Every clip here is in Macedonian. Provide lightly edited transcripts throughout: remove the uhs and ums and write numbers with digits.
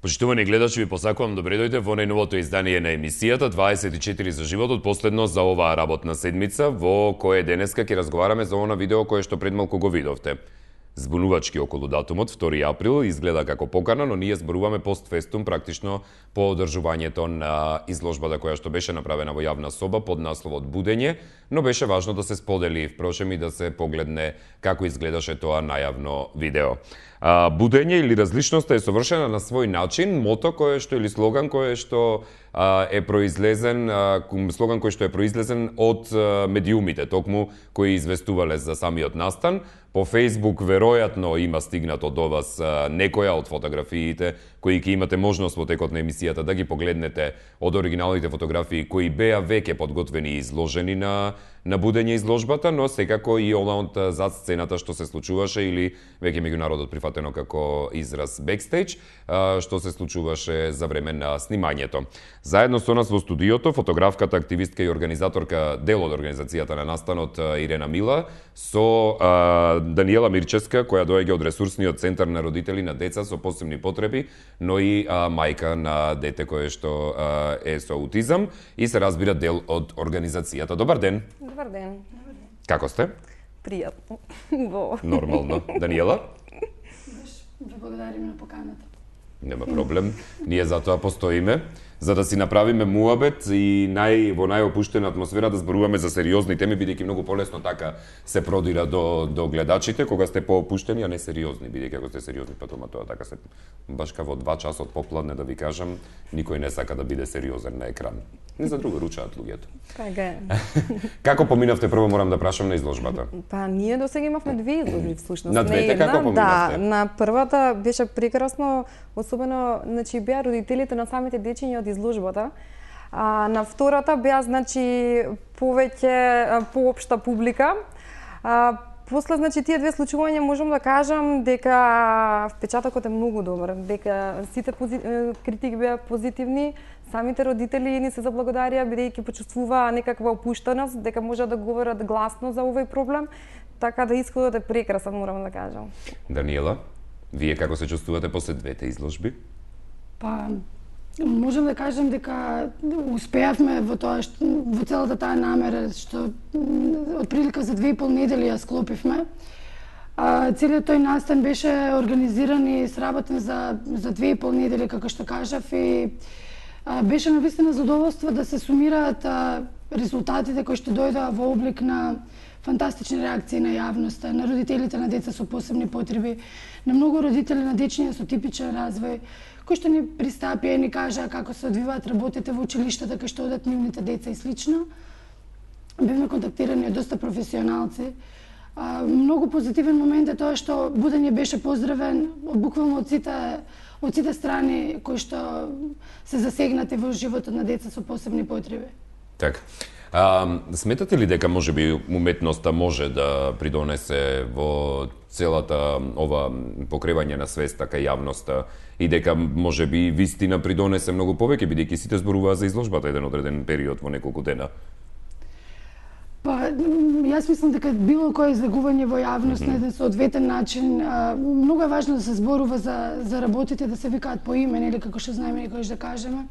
Почитувани гледачи, ви посакувам добре дојде во најновото издание на емисијата 24 за животот, последно за оваа работна седмица, во кое денеска ќе разговараме за она видео кое што пред малку го видовте. Збунувачки околу датумот, 2 април, изгледа како покана, но ние зборуваме постфестум, практично по одржувањето на изложбата која што беше направена во јавна соба под насловот Будење, но беше важно да се сподели впрочем и да се погледне како изгледаше тоа најавно видео. Будење или различноста е совршена на свој начин, мото кое што или слоган кој што е произлезен од медиумите, токму кои известувале за самиот настан. По Facebook веројатно има стигнато до вас некоја од фотографиите кои ќе имате можност во текот на емисијата да ги погледнете од оригиналните фотографии кои беа веќе подготвени и изложени на Будење изложбата, но секако и она од зад сцената што се случуваше или веќе меѓународот прифатено како израз бекстејдж, што се случуваше за време на снимањето. Заедно со нас во студиото фотографката, активистка и организаторка, дел од организацијата на настанот Ирена Мила, со Даниела Мирчевска, која доаѓа од ресурсниот центар на родители на деца со посебни потреби, но и мајка на дете кое што е со аутизам и се разбира дел од организацијата. Добар ден. Добар ден. Како сте? Пријатно. Нормално. Даниела? Ви благодариме на поканата. Нема проблем. Ние затоа постоиме, за да си направиме муабет и во најопуштена атмосфера да зборуваме за сериозни теми, бидејќи многу полесно така се продира до гледачите, кога сте поопуштени, а не сериозни, бидејќи ако сте сериозни, па тоа така се баш во 2 часот попладне да ви кажам, никој не сака да биде сериозен на екран. Не за друго ручаат луѓето. Така е. Како поминавте, прво морам да прашам на изложбата? Па ние досега имавме 2 изложби всушност. На двете како поминавте? Да, на првата беше прекрасно, особено значи беа родителите на самите дечиња од изложбата. На втората беа значи повеќе поопшта публика. После значи тие две случувања можам да кажам дека впечатокот е многу добар, дека сите критики беа позитивни, самите родители ни се заблагодарија бидејќи почувствуваа некаква опуштеност, дека може да говорат гласно за овој проблем, така да исходот е прекрасен, морам да кажам. Даниела, вие како се чувствувате после двете изложби? Па можам да кажам дека успеавме во целата таа намера што отприлика за 2,5 недели ја склопивме. Целиот тој настан беше организиран и сработен за 2,5 недели, како што кажав, и беше навистина задоволство да се сумираат резултатите кои што дојдоа во облик на фантастични реакции на јавноста, на родителите на деца со посебни потреби, на многу родители на дечиња со типичен развој, кои што ни пристапија и ни кажаа како се одвиваат работите во училиштата кај што одат нивните деца и слично. Бевме контактирани од доста професионалци. Многу позитивен момент е тоа што Будење беше поздравен буквално од сите страни кои што се засегнати во животот на деца со посебни потреби. Така. Сметате ли дека можеби уметноста може да придонесе во целата ова покривање на свеста кај јавноста и дека можеби вистина придонесе многу повеќе, бидејќи сите зборуваа за изложбата еден одреден период во неколку дена? Па, јас мислам дека било кој излегување во јавност на еден соодветен начин, многу е важно да се зборува за работите, да се викаат по име, нели како што знаеме некојаш да кажеме.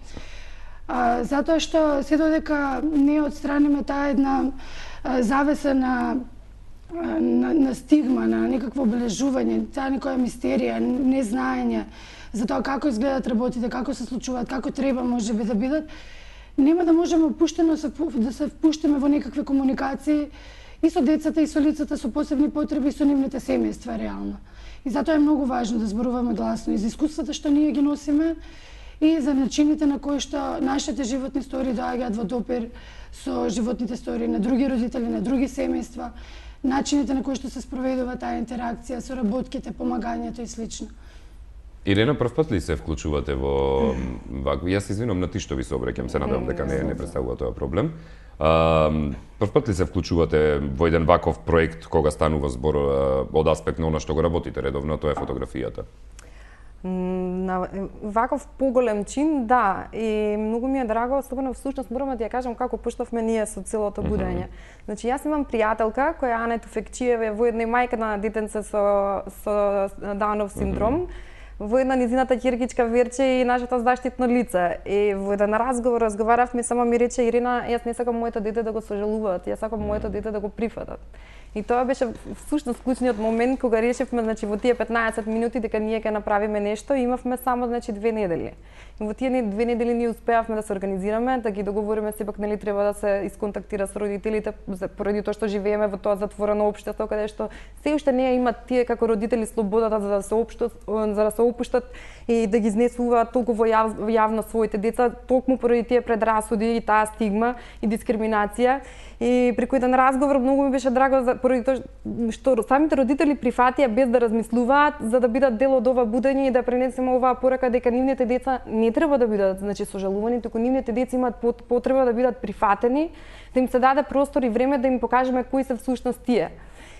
Затоа што се додека не отстраниме таа една завеса на стигма, на некакво обележување, таа некоја мистерија, незнаење за тоа како изгледат работите, како се случуваат, како треба можеби да бидат, нема да можеме опуштено да се впуштиме во некакви комуникации и со децата и со лицата со посебни потреби и со нивните семејства реално. И затоа е многу важно да зборуваме гласно и за искуствата што ние ги носиме и за начините на кои што нашите животни истории доаѓаат во допир со животните истории на други родители, на други семејства, начините на кои што се спроведува таа интеракција со работките, помагањето и слично. Ирена, прв пат ли се вклучувате во вакво? Јас извинувам на ти што ви се обреќам, се надевам дека не представува тоа проблем. Прв пат ли се вклучувате во еден ваков проект кога станува збор од аспект на она што го работите редовно, тоа е фотографијата? На ваков поголем чин, да, и многу ми е драго, особено всушност морам да ја кажам како поштавме ние со целото Будење. Значи јас имам пријателка која Ане Туфекчиева е воедно и мајка на детенце со Даунов синдром. во една низината хирургичка верче и нашето заштитно лице. И во еден разговор разговаравме, само ми рече Ирина, јас не сакам моето дете да го сожалуваат, јас сакам моето дете да го прифатат. И тоа беше всушност клучниот момент кога решивме, значи во тие 15 минути дека ние ќе направиме нешто, имавме само значи 2 недели. И во тие 2 недели ние успеавме да се организираме, да ги договориме сепак нели треба да се исконтактира со родителите поради тоа што живееме во тоа затворено општество каде што се уште не имаат тие како родители слободата за да се опуштат и да ги изнесуваат толку јавно своите деца, токму поради тие предрасуди и таа стигма и дискриминација. И преку еден разговор многу ми беше драго поради тоа што самите родители прифатија без да размислуваат за да бидат дел од ова будење и да пренесеме оваа порака дека нивните деца не треба да бидат значи сожалувани, туку нивните деца имаат потреба да бидат прифатени, да им се даде простор и време да им покажеме кои се всушност тие.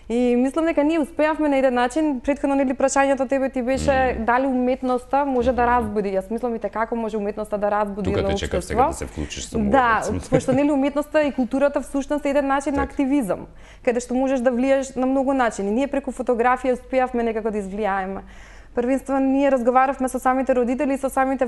И мислам дека ние успеавме на еден начин. Претходно нели прашањето тебе ти беше дали уметноста може да разбуди. Јас мислам и како може уметноста да разбуди едно општество. Тука те чекав сега да се вклучиш со Да, пошто нели уметноста и културата всушност е еден начин на активизам, каде што можеш да влиеш на многу начини. Ние преку фотографија успеавме некако да извлијаеме. Првенствено ние разговаравме со самите родители и со самите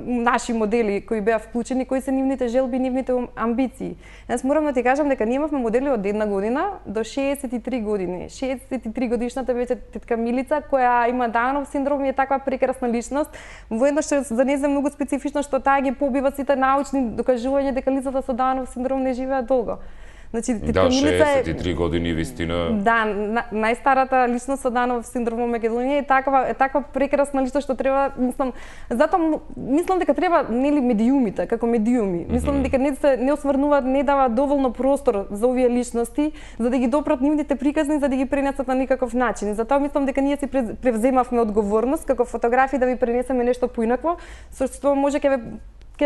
наши модели кои беа вклучени, кои се нивните желби, нивните амбиции. Јас морам да ти кажам дека ние имавме модели од 1 година до 63 години. 63 годишната беше тетка Милица која има Даунов синдром и е таква прекрасна личност. Воеднаш што за неа е многу специфично што таа ги побива сите научни докажувања дека лицата со Даунов синдром не живеат долго. Значи, да, 63 години вистина. Да, најстарата личност со Даунов синдром во Македонија е таква прекрасна личност што треба, мислам дека треба нели медиумите како медиуми. Мислам дека не осврнуваат, не даваат доволно простор за овие личности за да ги допрат нивните приказни, за да ги пренесат на никаков начин. Затоа мислам дека ние си превземавме одговорност како фотографи да ви пренесеме нешто поинакво, со што може ќе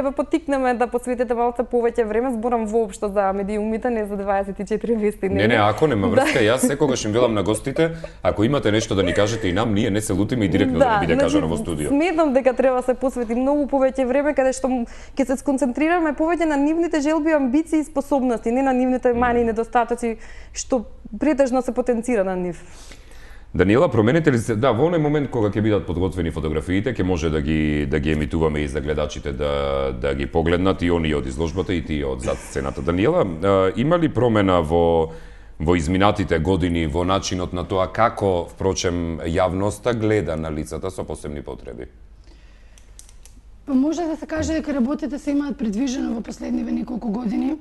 ве поттикнеме да посветите малку повеќе време, зборам воопшто за медиумите, не за 24 вести. Не, ако нема врска, јас секогаш им велам на гостите, ако имате нешто да ни кажете и нам, ние не се лутиме и директно да ни биде кажано во студио. Сметам дека треба да се посвети многу повеќе време каде што ќе се сконцентрираме повеќе на нивните желби, амбиции и способности, не на нивните мани и недостатоци што претежно се потенцира на нив. Даниела, промените ли се? Да, во оној момент кога ќе бидат подготвени фотографиите, ќе може да ги емитуваме и за гледачите да ги погледнат и оние од изложбата и тие од зад сцената. Даниела, има ли промена во изминатите години во начинот на тоа како, впрочем, јавноста гледа на лицата со посебни потреби? Може да се каже дека работите се имаат предвижено во последниве неколку години.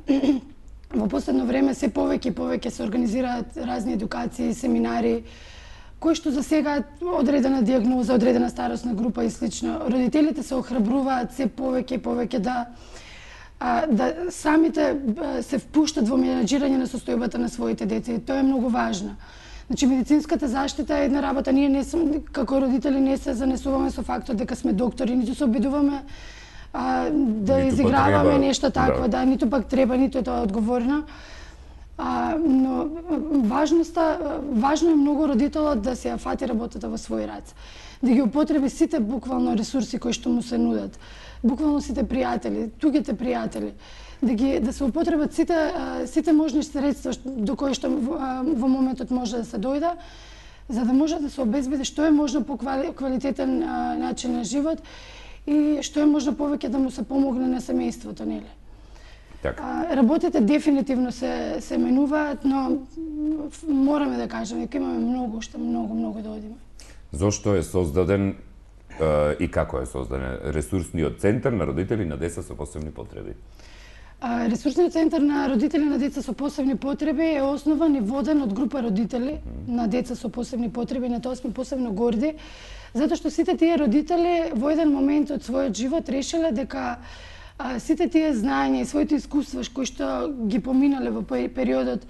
Во последно време се повеќе се организираат разни едукации, семинари, кои што засегаат одредена дијагноза, одредена старосна група и слично. Родителите се охрабруваат се повеќе да самите се впуштат во менаџирање на состојбата на своите деца и тоа е многу важно. Значи медицинската заштита е една работа, ние не сме како родители не се занесуваме со фактот дека сме доктори, ниту се обидуваме да изиграваме нешто такво, да, ниту пак треба, ниту е тоа одговорно. Но важно е многу родителот да се фати работата во свој раце, да ги употреби сите буквално ресурси кои што му се нудат, буквално сите пријатели, тугите пријатели, да се употребат сите можни средства до кои што во моментот може да се дојде, за да може да се обезбеди што е можно по квалитетен начин на живот и што е можно повеќе да му се помогне на семејството, нели? Работите дефинитивно се менуваат, но мораме да кажеме дека имаме многу да одиме. Зошто е создаден и како е создаден ресурсниот центар на родители на деца со посебни потреби? Ресурсниот центар на родители на деца со посебни потреби е основан и воден од група родители на деца со посебни потреби, на тоа сме посебно горди, затоа што сите тие родители во еден момент од својот живот решиле дека сите тие знаења и своите искуства кои што ги поминале во периодот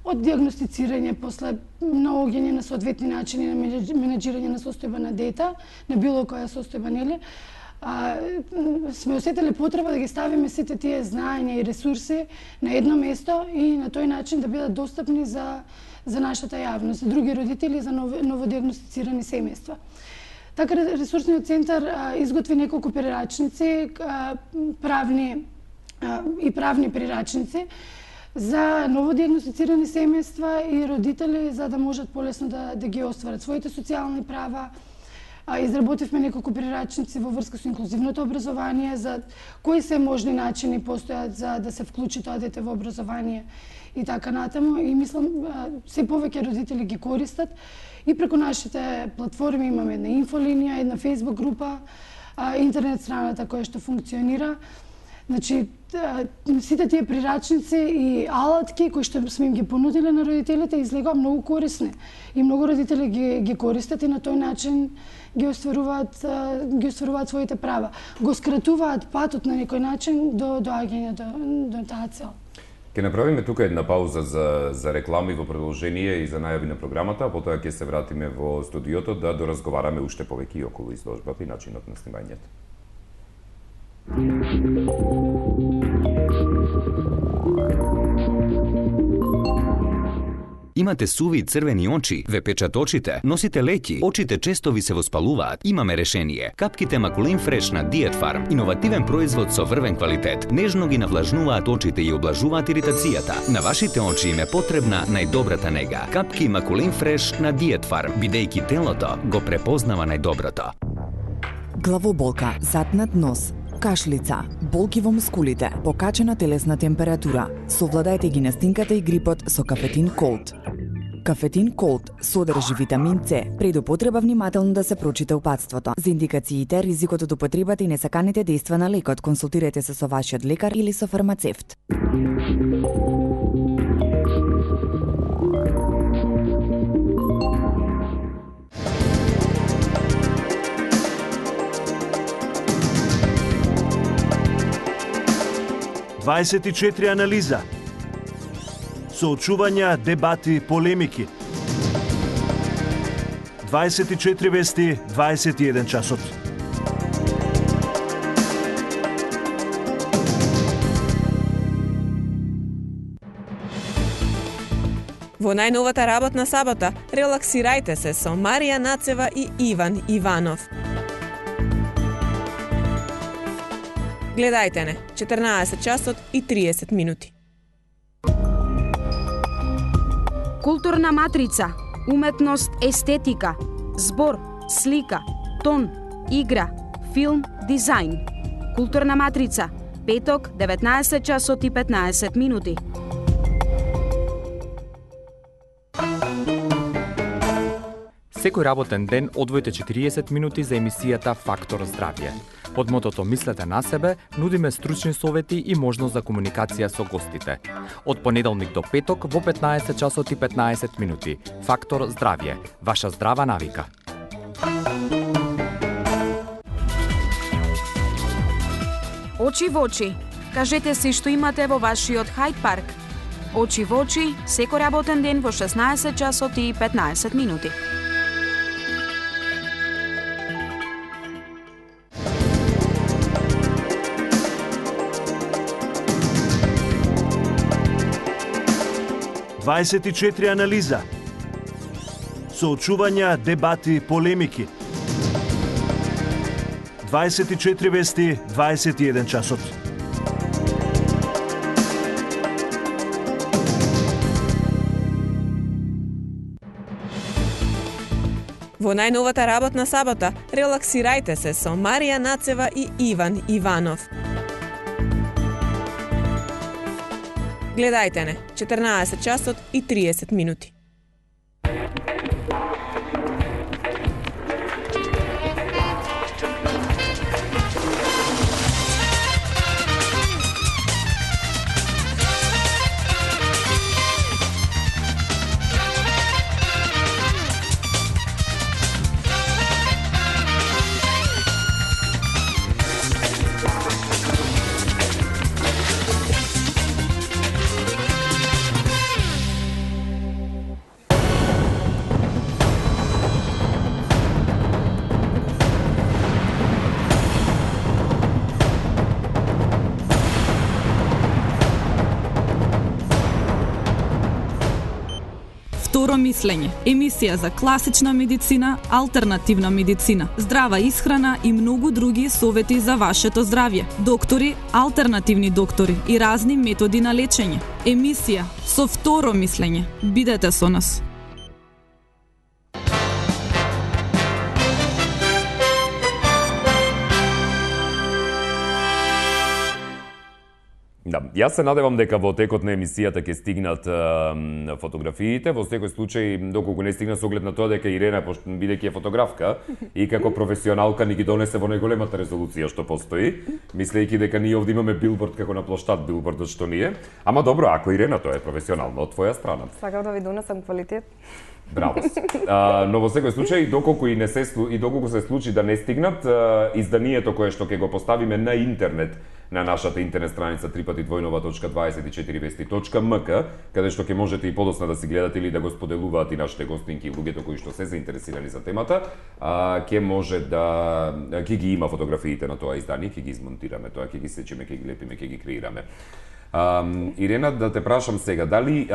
од дијагностицирање, после наоѓање на соодветни начини на менаџирање на состојба на дете, на било која состојба, нели, сме осетиле потреба да ги ставиме сите тие знаења и ресурси на едно место и на тој начин да бидат достапни за нашата јавност, за други родители, за новодијагностицирани семејства. Така ресурсниот центар изготви неколку прирачници, правни прирачници за новодијагностицирани семејства и родители за да можат полесно да ги остварат своите социјални права, Изработивме неколку прирачници во врска со инклузивното образование, за кои се можни начини постојат за да се вклучи тоа дете во образование и така натаму. И мислам, се повеќе родители ги користат и преку нашите платформи имаме една инфолинија, една Facebook група, интернет страната која што функционира. Значи, сите тие прирачници и алатки кои што сме им ги понудиле на родителите излегува многу корисни. И многу родители ги користат и на тој начин ги остваруваат своите права. Го скратуваат патот на некој начин до доаѓање до таа цел. Ќе направиме тука една пауза за реклами во продолжение и за најави на програмата, а потоа ќе се вратиме во студиото да доразговараме уште повеќе и околу изложбата и начинот на снимањето. Имате суви и црвени очи, ве печат очите, носите леки, очите често ви се воспалуваат. Имаме решение. Капките Макулин Фреш на Diet Farm, иновативен производ со врвен квалитет, нежно ги навлажнуваат очите и облажуваат иритацијата. На вашите очи им е потребна најдобрата нега. Капки Макулин Фреш на Diet Farm, бидејќи телото го препознава најдоброто. Главоболка, затнат нос, кашлица, болки во мускулите, покачена телесна температура. Совладајте ги настинката и грипот со Кафетин Колд. Кафетин Колд содржи витамин С. Пред употреба внимателно да се прочита упатството. За индикациите, ризикот од употребата и несаканите дејства на лекот, консултирайте се со вашиот лекар или со фармацевт. ...24 анализа, соочувања, дебати, полемики. 24 вести, 21 часот. Во најновата работна сабота, релаксирајте се со Марија Нацева и Иван Иванов. Гледајте не, 14 часот и 30 минути. Културна матрица, уметност, естетика, збор, слика, тон, игра, филм, дизајн. Културна матрица, петок, 19 часот и 15 минути. Секој работен ден одвојте 40 минути за емисијата Фактор здравје. Под мотото Мислете на себе, нудиме стручни совети и можност за комуникација со гостите. Од понеделник до петок во 15 часот и 15 минути. Фактор здравје. Ваша здрава навика. Очи во очи. Кажете си што имате во вашиот Хајд парк. Очи во очи, секој работен ден во 16 часот и 15 минути. ...24 анализа, соочувања, дебати, полемики. 24 вести, 21 часот. Во најновата работна сабота, релаксирајте се со Марија Нацева и Иван Иванов. Гледајте не, 14 часот и 30 минути. Второ мислење, емисија за класична медицина, алтернативна медицина, здрава исхрана и многу други совети за вашето здравје. Доктори, алтернативни доктори и разни методи на лечење. Емисија со второ мислење. Бидете со нас. Да, јас се надевам дека во текот на емисијата ќе стигнат фотографиите, во секој случај доколку не стигна со оглед на тоа дека Ирена, бидејќи е фотографка и како професионалка ни ги донесе во најголемата резолуција што постои, мислејќи дека ние овде имаме билборд како на плоштад билбордот што ние. Ама добро, ако Ирена тоа е професионално од твоја страна. Сакам да ви донесам квалитет. Браво. Но во секој случај, доколку доколку се случи да не стигнат, изданието кое што ќе го поставиме на интернет, на нашата интернет страница www.24vesti.mk, каде што ќе можете и подоцна да си гледате или да го споделуваат и нашите гостинки и луѓето кои што се заинтересирани за темата, ќе може да ќе ги има фотографиите на тоа издание, ќе ги измонтираме тоа, ќе ги сечеме, ќе ги лепиме, ќе ги креираме. Ирена, да те прашам сега, дали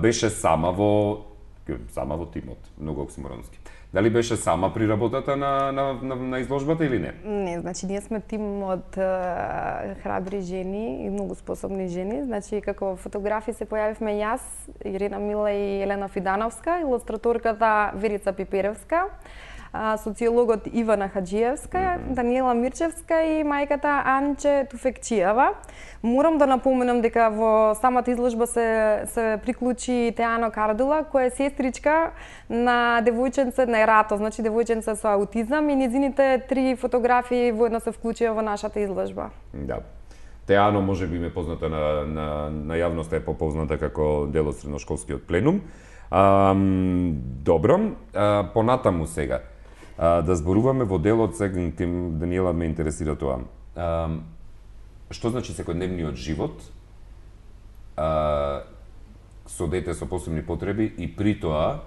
беше сама во тимот, многу оксиморонски. Дали беше сама при работата на изложбата или не? Не, значи ние сме тим од храбри жени и многу способни жени. Значи како фотографи се појавивме јас, Ирена Мила и Елена Фидановска, илустраторката Верица Пиперевска, социологот Ивана Хаджиевска, Даниела Мирчевска и мајката Анче Туфекчиева. Морам да напоменам дека во самата изложба се приклучи Теано Кардула, која е сестричка на девојченце на Ерато, значи девојченце со аутизам, и низините 3 фотографии воедно се вклучија во нашата изложба. Да. Теано можеби ме позната на јавноста, е попозната како дел од средношколскиот пленум. Добро, понатаму сега. Да зборуваме во делот, сега Даниела ме интересира тоа. Што значи секојдневниот живот со дете со посебни потреби и при тоа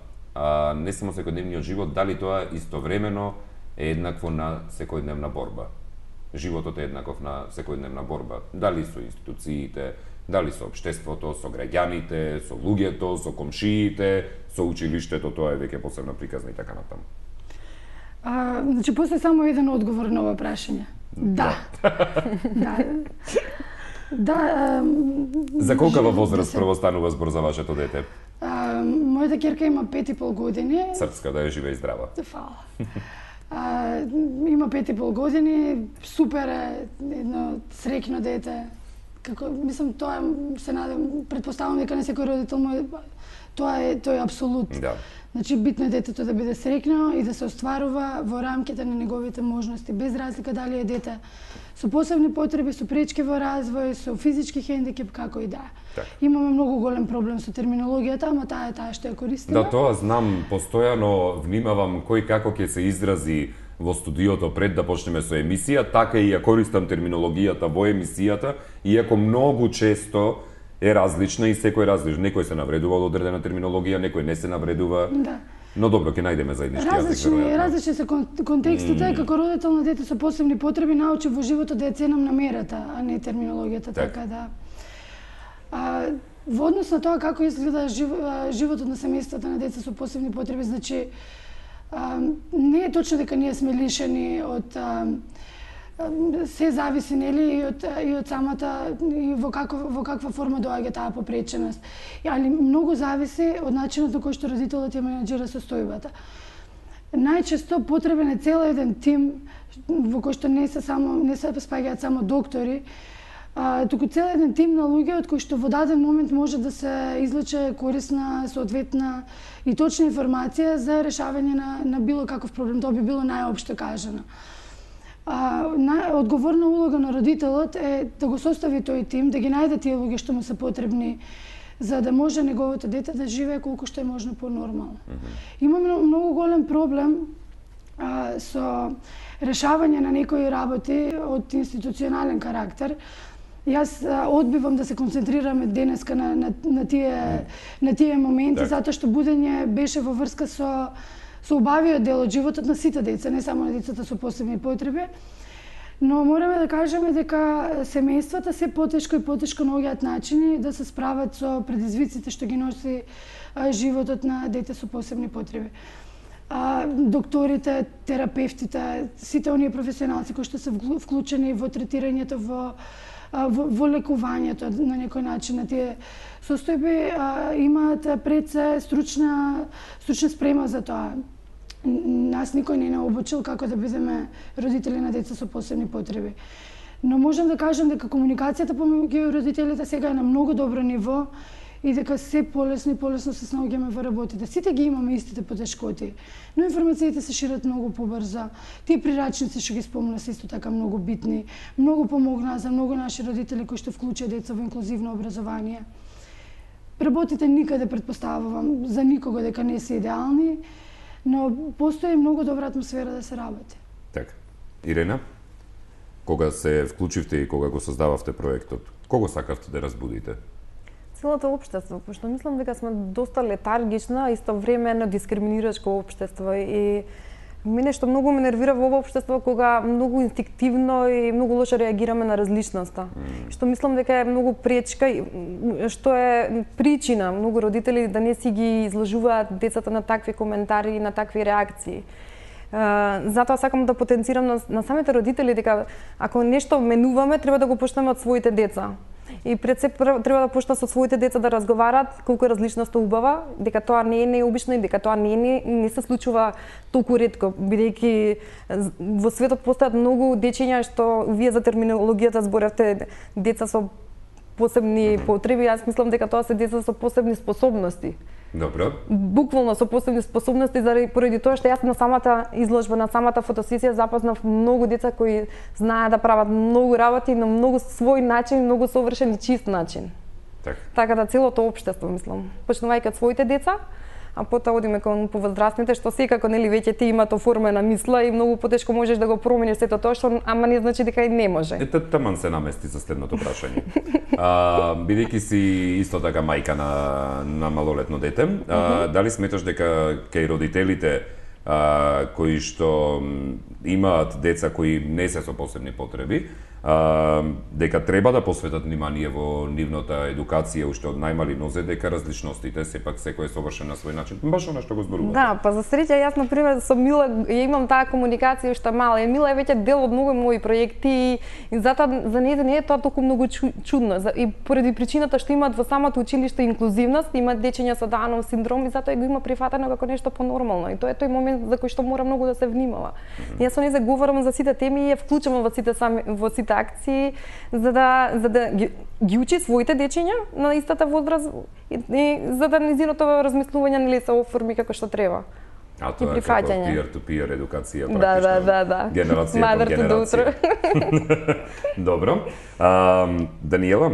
не само секојдневниот живот, дали тоа истовремено е еднакво на секојдневна борба? Животот е еднаков на секојдневна борба. Дали со институциите, дали со општеството, со граѓаните, со луѓето, со комшиите, со училиштето, тоа е веќе посебна приказна и така натаму. Значи, постои само еден одговор на ова прашање. Да. Да. За колкава возраст прво станува збор за вашето дете? Мојата ќерка има 5,5 години. Српска, да е жива и здрава. Фала. Има 5,5 години, супер е, едно среќно дете. Како, мислам, тоа се надам, претпоставам дека не секој родител тоа е апсолут. Да. Значи, битно е детето да биде среќно и да се остварува во рамките на неговите можности, без разлика дали е дете со посебни потреби, со пречки во развој, со физички хендикеп, како и да е. Имаме многу голем проблем со терминологијата, ама таа е таа што ја користиме. Да, тоа знам, постојано внимавам кој како ќе се изрази во студиото пред да почнеме со емисија, така и ја користам терминологијата во емисијата, иако многу често е различна и секој различен. Некој се навредува од одредена терминологија, некој не се навредува. Да. Но добро, ќе најдеме заеднички јазик. Различни се контекстите, како родител на дете со посебни потреби, научи во животот да ја ценам намерата, а не терминологијата, така да. Во однос на тоа како изгледа животот на семејствата на деца со посебни потреби, значи не е точно дека ние сме лишени од се зависи, нели, и од самата, и во каква форма доаѓа таа попреченост. Али многу зависи од начинот на кој што родителот ја менаџира состојбата. Најчесто потребен е цел еден тим во кој што не се спаѓаат само доктори, туку цел еден тим на луѓе од кои што во даден момент може да се извлече корисна, соодветна и точна информација за решавање на било каков проблем. Тоа би било најопшто кажано. Одговорна улога на родителот е да го состави тој тим, да ги најде тие луѓе што му се потребни, за да може неговото дете да живее колку што е можно понормално. Имаме многу голем проблем со решавање на некои работи од институционален карактер. Јас одбивам да се концентрираме денеска на тие моменти, затоа што будење беше во врска со убавиот дел од животот на сите деца, не само на децата со посебни потреби. Но мораме да кажеме дека семејствата се потешко и потешко наоѓаат начини да се справат со предизвиците што ги носи животот на дете со посебни потреби. Докторите, терапевтите, сите оние професионалци кои што се вклучени во третирањето, во лекувањето на некој начин на тие состојби, имаат пред се стручна спрема за тоа. Нас никој не е наобучил како да бидеме родители на деца со посебни потреби. Но можам да кажам дека комуникацијата помеѓу родителите сега е на многу добро ниво и дека се полесно и полесно се снаоѓаме во работите. Сите ги имаме истите потешкоти, но информациите се шират многу побрзо. Тие прирачници што ги спомна се исто така многу битни, многу помогнаа за многу наши родители кои што вклучија деца во инклузивно образование. Работите никаде, предпоставувам, за никого дека не се идеални, но постои многу добра атмосфера да се работи. Така. Ирена, кога се вклучивте и кога го создававте проектот, кого сакавте да разбудите? Целото општество, пошто мислам дека сме доста летаргично, истовремено дискриминирачко општество и мене што многу ме нервира во ова општество кога многу инстинктивно и многу лошо реагираме на различноста. Што мислам дека е многу пречка и што е причина многу родители да не си ги изложуваат децата на такви коментари и на такви реакции. Затоа сакам да потенцирам на самите родители дека ако нешто менуваме, треба да го почнеме од своите деца. И пред се треба да почнат со своите деца да разговарат колку е различноста убава, дека тоа не е необично и дека тоа не се случува толку ретко, бидејќи во светот постојат многу дечиња што вие за терминологијата зборевте деца со посебни потреби, јас мислам дека тоа се деца со посебни способности. Добро. Буквално со посебни способности, поради тоа што јас на самата изложба, на самата фотосесија запознав многу деца кои знаат да прават многу работи на многу свој начин, многу совршен и чист начин. Така да целото општество, мислам, почнувајќи од своите деца, а потоа одиме кон повозрастните, што секако нели веќе ти имаат оформена мисла и многу потешко можеш да го промениш сето тоа што ама не значи дека и не може. Ете таман се намести за следното прашање. Бидејќи си исто така мајка на малолетно дете, дали сметаш дека кај родителите кои што имаат деца кои не се со посебни потреби, дека треба да посветат внимание во нивната едукација уште од најмали нозе, дека различностите сепак секој е совршен на свој начин. Баш она што го зборувате. Да, па за среќа јас на пример со Мила ја имам таа комуникација уште мала. Мила е веќе дел од многу мои проекти и затоа за неја не е тоа толку многу чудно. И поради причината што имаат во самото училиште инклузивност, имаат дечиња со Даунов синдром и затоа го има прифатено како нешто понормално. И тоа е тој момент за кој што мора многу да се внимава. Јас со неја говорам за сите теми и ја вклучувам во сите акции за да ги учи своите дечиња на истата возраст и за да низиното размислување нели се оформи како што треба. А тоа е како peer-to-peer едукација практично. Да. Генерација кон генерација. Добро. Даниела,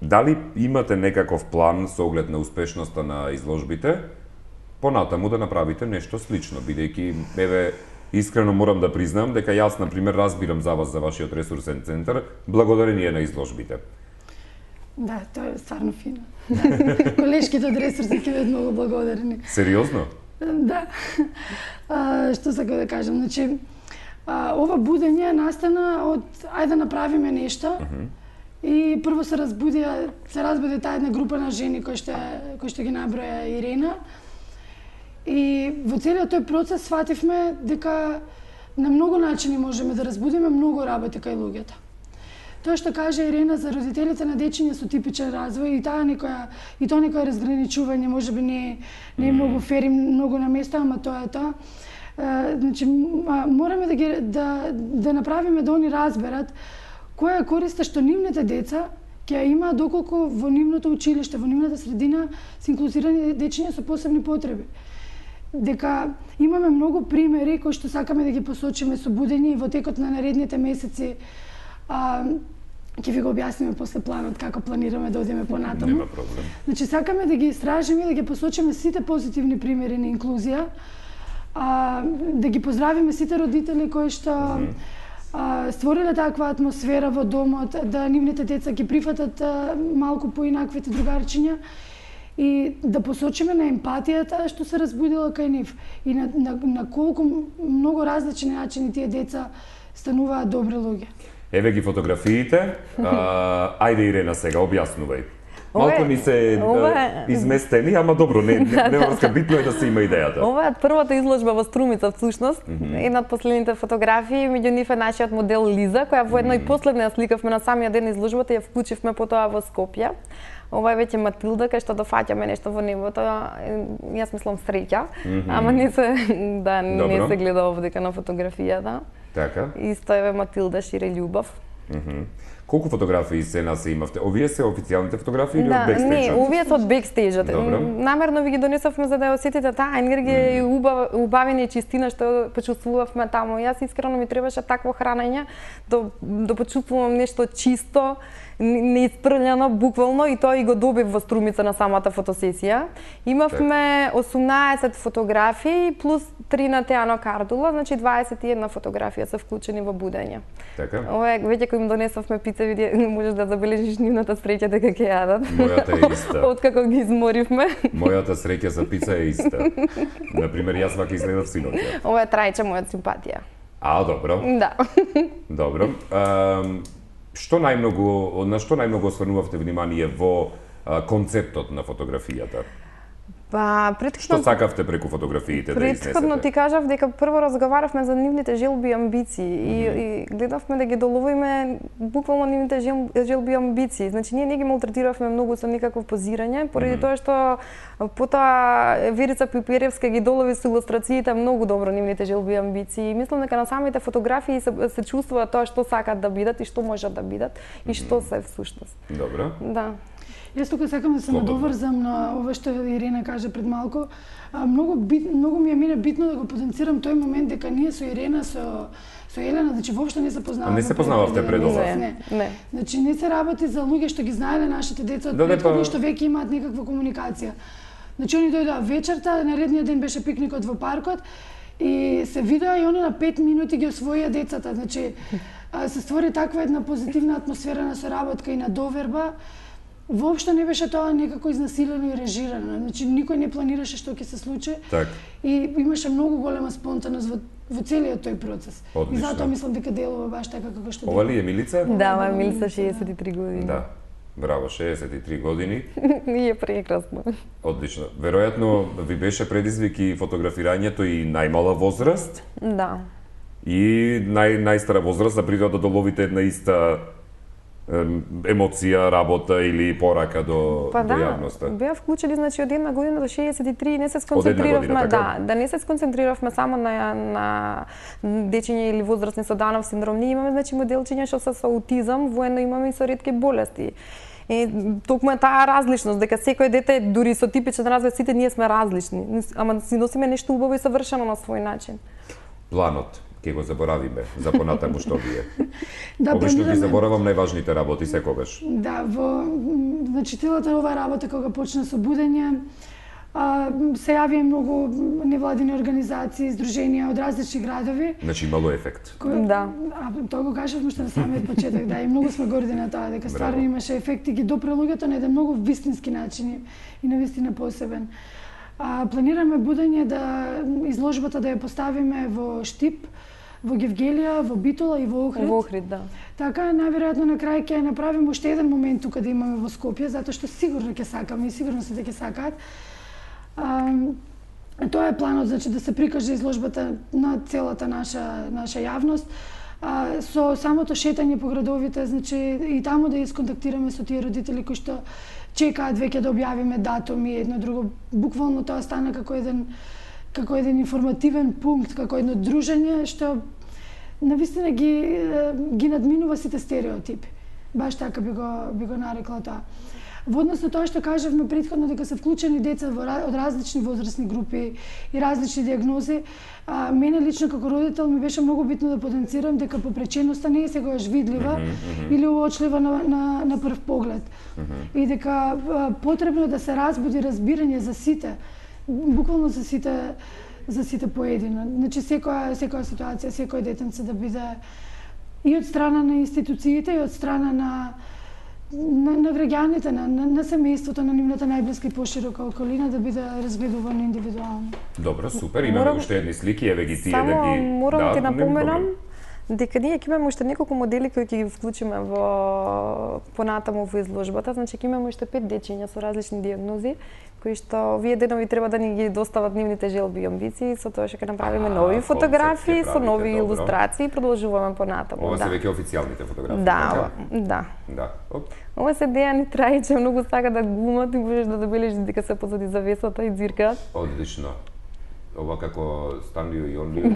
дали имате некаков план со оглед на успешноста на изложбите понатаму да направите нешто слично, бидејќи еве искрено морам да признам дека јас на пример разбирам за вас, за вашиот ресурсен центар, благодарение на изложбите. Да, тоа е стварно фино. Колешките од ресурси ќе бидат многу благодарни. Сериозно? Да. Што сакам да кажам, значи ова будење настана од ајде да направиме нешто. И прво се разбуди таа една група на жени кои што ги наброја Ирена. И во целиот тој процес сфативме дека на многу начини можеме да разбудиме многу работи кај луѓето. Тоа што кажа Ирена за родителите на дечиња со типичен развој и тоа некоја разграничување можеби не е многу фер и многу на место, ама тоа е тоа. Значи мораме да направиме да они разберат која е користа што нивните деца ќе имаат доколку во нивното училиште, во нивната средина се инклузирани дечиња со посебни потреби. Дека имаме многу примери кои што сакаме да ги посочиме со будење и во текот на наредните месеци ќе ви го објасниме после планот како планираме да одиме понатаму. Нема проблем. Значи сакаме да ги истражиме и да ги посочиме сите позитивни примери на инклузија, да ги поздравиме сите родители кои што створиле таква атмосфера во домот, да нивните деца ги прифатат малку поинаквите другарчиња и да посочиме на емпатијата што се разбудила кај нив и на колку многу различни начини тие деца стануваат добри луѓе. Еве ги фотографиите. Ајде Ирена сега, објаснувај. Малку ни се изместени, ама добро, не врска, битно е да се има идејата. Ова е првата изложба во Струмица, всушност. Една од последните фотографии, меѓу нив е нашиот модел Лиза, која во една и последна ја сликавме на самиот ден на изложбата и ја вклучивме потоа во Скопје. Ова е веќе Матилда, кај што дофаќаме нешто во небото, јас мислам среќа, ама не се гледа овдека на фотографијата. Така. Исто е Матилда шире љубов. Колку фотографии се имавте? Овие се официјалните фотографии или од бекстејџот? Не, овие се од бекстејџот. Намерно ви ги донесовме за да осетите таа енергија и убавина и чистина што почувствувавме таму. Јас искрено ми требаше такво хранење да почувствувам нешто чисто, неиспрљано буквално, и тоа и го добив во Струмица на самата фотосесија. Имавме 18 фотографии плюс 3 на Теано Кардула, значи 21 фотографија се вклучени во будење. Така. Ова е веќе кој им донесовме пица, можеш да забележиш нивната среќа дека ќе јадат. Мојата е иста. Откако ги изморивме. Мојата среќа за пица е иста. Например, јас вака изгледав синоќа. Ова е Трајче, мојата симпатија. Добро. Да. Добро. На што најмногу осврнувавте внимание во концептот на фотографијата? Што сакавте преку фотографиите да изнесете? Претходно ти кажав дека прво разговаравме за нивните желби и амбиции и гледавме да ги доловиме буквално нивните желби и амбиции. Значи ние не ги малтретиравме многу со никакво позирање, поради тоа што потоа Верица Пиперевска ги долови со илустрациите многу добро нивните желби и амбиции. Мислам дека на самите фотографии се чувствува тоа што сакат да бидат и што можат да бидат и што се всушност. Добро. Да. Јас тука сакам да се надоврзам на ова што Ирена кажа пред малку. Многу ми е мене битно да го потенцирам тој момент дека ние со Ирена, со Елена, значи воопшто не се познаваме. Не се познававте пред ова? Не. Значи не се работи за луѓе што ги знаеле нашите деца од претходно што веќе имаат некаква комуникација. Значи они дојдоа вечерта, наредниот ден беше пикникот во паркот и се видоа и они на 5 минути ги освоија децата. Значи се створи таква една позитивна атмосфера на соработка и на доверба. Воопшто не беше тоа некако изнасилено и режирано. Значи никој не планираше што ќе се случи. Так. И имаше многу голема спонтаност во целиот тој процес. Одлично. И затоа мислам дека делува баш така како што Ова ли е Милица? Да, ова е Милица, 63 години. Да. Браво, 63 години. И е прекрасно. Одлично. Веројатно ви беше предизвик и фотографирањето и најмала возраст? Да. И најстара возраст, да придат да доловите една иста емоција, работа или порака до јавноста? Беа вклучени значи од една година до 63 и не се сконцентрировме, да не се сконцентрировме само на дечиња или возрастни со Данов синдром. Ние имаме значи моделчиња што се со аутизам, воено имаме и со ретки болести. Токму е таа различност, дека секој дете, дури со типичен развој, сите ние сме различни, ама си носиме нешто убаво и совршено на свој начин. Планот ќе го заборавиме за понатаму што вие. Да, обично ги заборавам најважните работи секогаш. Да, значи целата оваа работа кога почна со будење, се јавија многу невладини организации, здруженија од различни градови. Значи имало ефект. Да. Тоа го кажавме уште на самиот почеток, да, и многу сме горди на тоа, дека стварно имаше ефект и ги допре луѓето на еден многу вистински начин и навистина посебен. Планираме будење да изложбата да ја поставиме во Штип, во Гевгелија, во Битола и во Охрид. Во Охрид, да. Така, најверојатно на крај ќе направиме уште еден момент тука да имаме во Скопје, затоа што сигурно ќе сакаме и сигурно сите ќе сакаат. Тоа е планот, значи да се прикаже изложбата на целата наша јавност. Со самото шетање по градовите, значи и таму да исконтактираме со тие родители кои што чекаат веќе да објавиме датуми и едно друго. Буквално тоа стана како еден информативен пункт, како едно дружење што навистина ги надминува сите стереотипи. Баш така би го нарекла тоа. Во однос на тоа што кажавме претходно дека се вклучени деца од различни возрастни групи и различни диагнози, мене лично како родител ми беше многу битно да потенцирам дека попреченоста не е секогаш видлива или уочлива на прв поглед. И дека потребно да се разбуди разбирање за сите, буквално за сите поедино. Значи секоја ситуација, секој детенце да биде и од страна на институциите и од страна на граѓаните, на семејството, на нивната најблиска и поширока околина да биде разгледувано индивидуално. Добро, супер. Имаме уште едни слики, еве ги тие да ги... Само морам да ти напоменам дека ние ќе имаме уште неколку модели кои ќе ги вклучиме во понатаму во изложбата. Значи ќе имаме уште 5 дечиња со различни дијагнози кои што овие денови треба да ни ги достават нивните желби и амбиции, со тоа што ќе направиме нови фотографии со нови илустрации и продолжуваме понатаму. Ова се веќе официјалните фотографии. Да. Ова се Дејан и Трајче многу сака да глумат и можеш да забележиш дека се позади завесата и ѕиркаат. Одлично. Ова како Станлио и Онлио,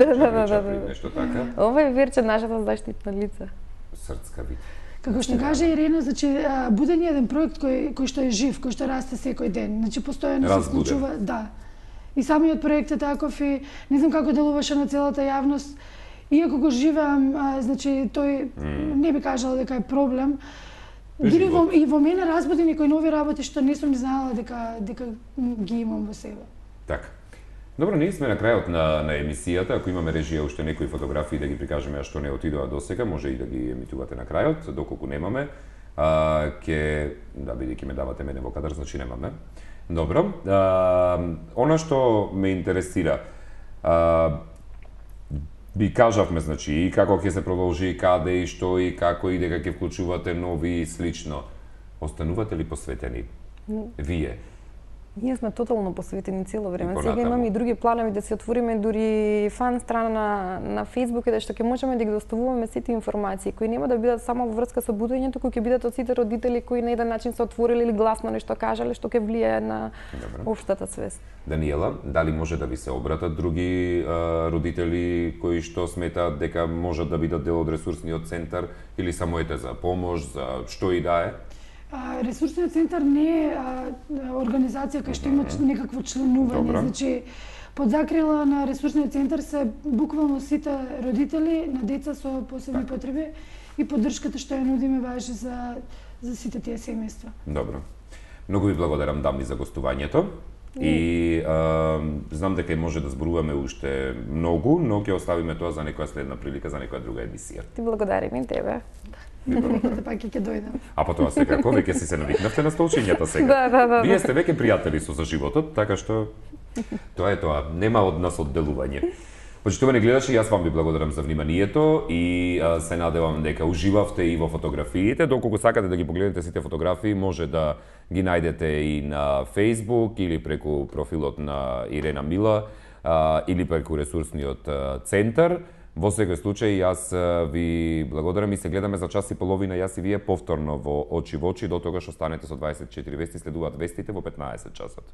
нешто така. Ова е Верче, нашата заштитна лица. Срцка вид. Како што кажа Ирена, значи Буден е еден проект кој што е жив, кој што расте секој ден. Значи постојано се вклучува, да. И самиот проект е таков и не знам како делуваше на целата јавност. Иако го живеам, значи тој не би кажала дека е проблем. Дури и во мене разбуди некои нови работи што не сум знаела дека ги имам во себе. Така. Добро, ние сме на крајот на емисијата. Ако имаме режија уште некои фотографии да ги прикажеме, а што не отидоа досега, може и да ги емитувате на крајот, доколку немаме. Бидејќи ме давате мене во кадар, значи немаме. Добро. Она што ме интересира, би кажавме, значи, и како ќе се продолжи, и каде, и што, и како, и дека ќе вклучувате нови и слично. Останувате ли посветени? Вие? Ние сме тотално посветени цело време. Сега имаме и други планови да се отвориме дури фан страна на Facebook, каде што ќе можеме да ги доставуваме сите информации кои нема да бидат само во врска со будењето, кои ќе бидат од сите родители кои на еден начин се отвориле или гласно нешто кажале што ќе влијае на општата свест. Даниела, дали може да ви се обратат други родители кои што сметаат дека можат да бидат дел од ресурсниот центар или само ете за помош, за што и да е? Ресурсниот центар не е организација која што има некакво членување. Значи, под закрила на ресурсниот центар се буквално сите родители на деца со посебни потреби и поддршката што ја нудиме важи за сите тие семејства. Добро. Многу ви благодарам, дами, за гостувањето. И знам дека може да зборуваме уште многу, но ќе оставиме тоа за некоја следна прилика, за некоја друга емисија. Ти благодарим и тебе. Пак ќе дојдам. А потоа секако, веќе си се навикнавте на столчињата сега. Да. Вие сте веќе пријатели со животот, така што тоа е тоа. Нема од нас одделување. Почитувани гледачи, јас вам ви благодарам за вниманието и се надевам дека уживавте и во фотографиите. Доколку сакате да ги погледнете сите фотографии, може да ги најдете и на Facebook или преку профилот на Ирена Мила или преку ресурсниот центар. Во секој случај, јас ви благодарам и се гледаме за час и половина, јас и вие повторно во Очи во очи, до тогаш останете со 24 вести, следуваат вестите во 15 часот.